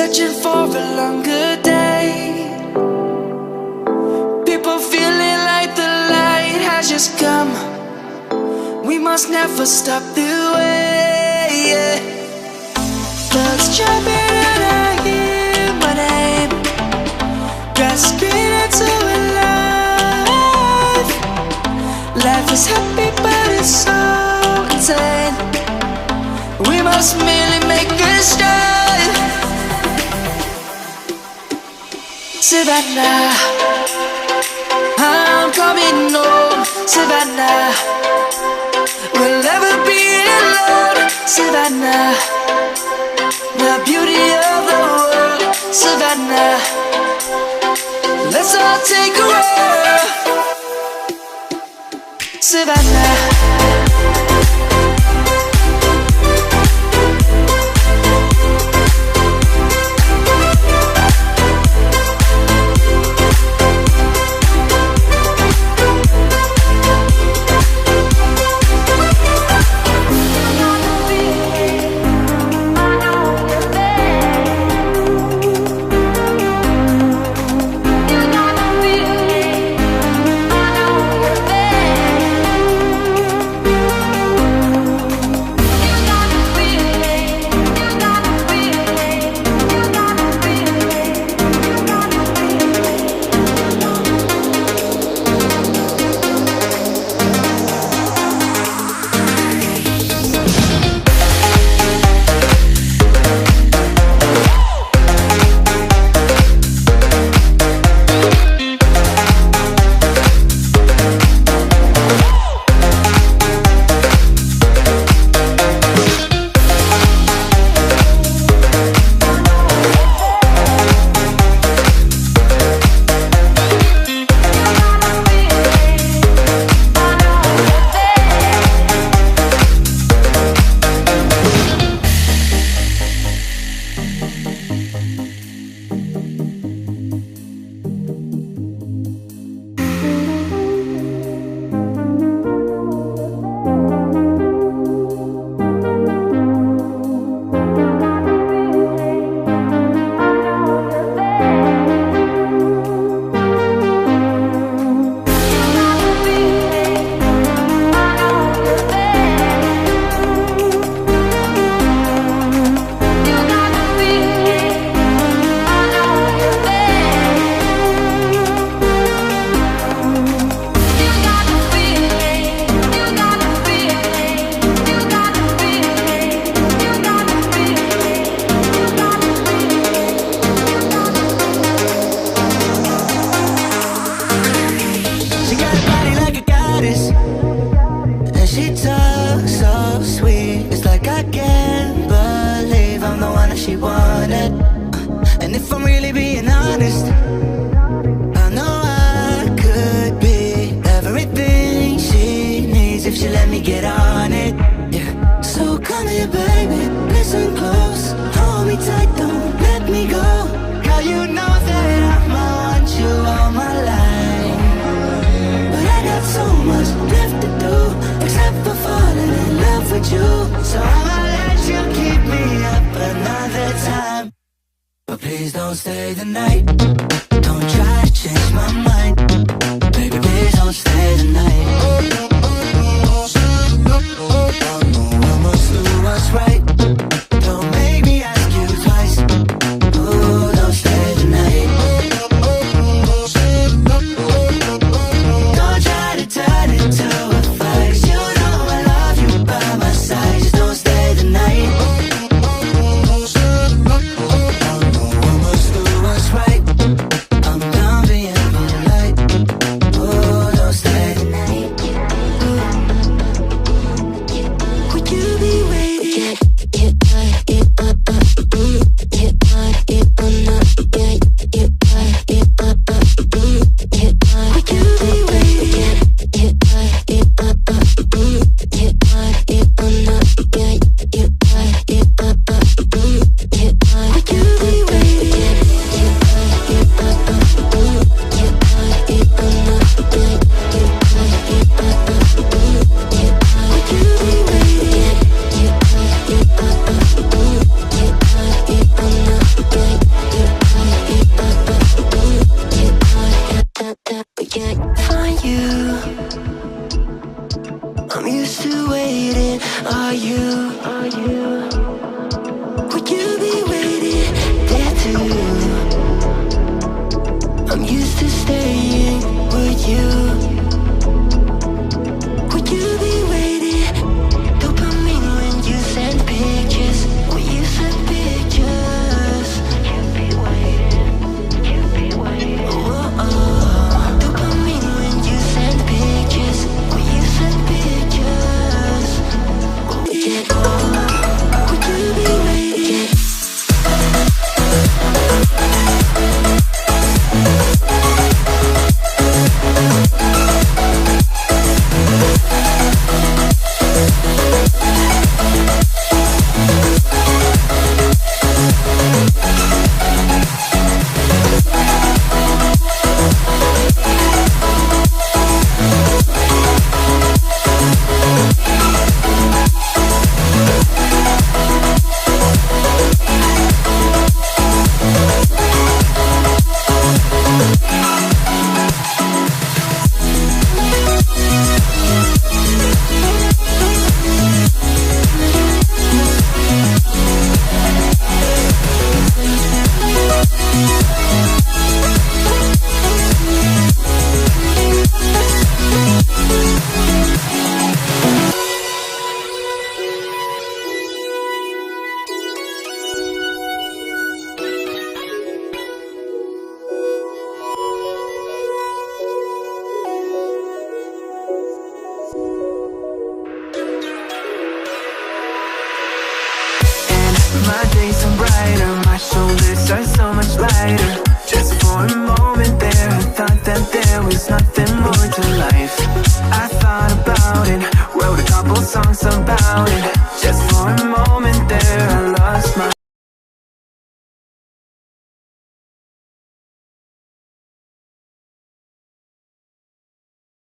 searching for a longer day. People feeling like the light has just come. We must never stop the way, yeah. Birds jumping and I hear my name, grasping into a life. Life is happy but it's so insane. We must merely make a start. Savannah, I'm coming home. Savannah, we'll never be alone. Savannah, the beauty of the world. Savannah, let's all take a walk. Savannah, she wanted. And if I'm really being honest, I know I could be everything she needs if she let me get on it, yeah. So come here, baby, listen close, hold me tight, don't let me go. Girl, you know that I'ma want you all my life, but I got so much left to do, except for falling in love with you. So I'ma let you keep me up another time, but please don't stay the night. Don't try to change my mind, baby, please don't stay the night. I know I must do what's right. Don't make me ask you twice. Oh, don't stay the night. Don't try to turn it to a fight, 'cause you know I love you by my side. Just don't stay the night. Right. I'm done being polite. Oh, don't stay the night. I'm used to waiting. Are you? Would you be waiting there too? I'm used to staying. Would you? Would you be waiting? Dopamine when you send pictures. When you send pictures. Can't be waiting. Can't be waiting. Oh, oh. Dopamine when you send pictures. When you send pictures. Yeah. Would you be waiting? My days are brighter, my shoulders are so much lighter. Just for a moment there, I thought that there was nothing more to life. I thought about it, wrote a couple songs about it. Just for a moment there, I lost my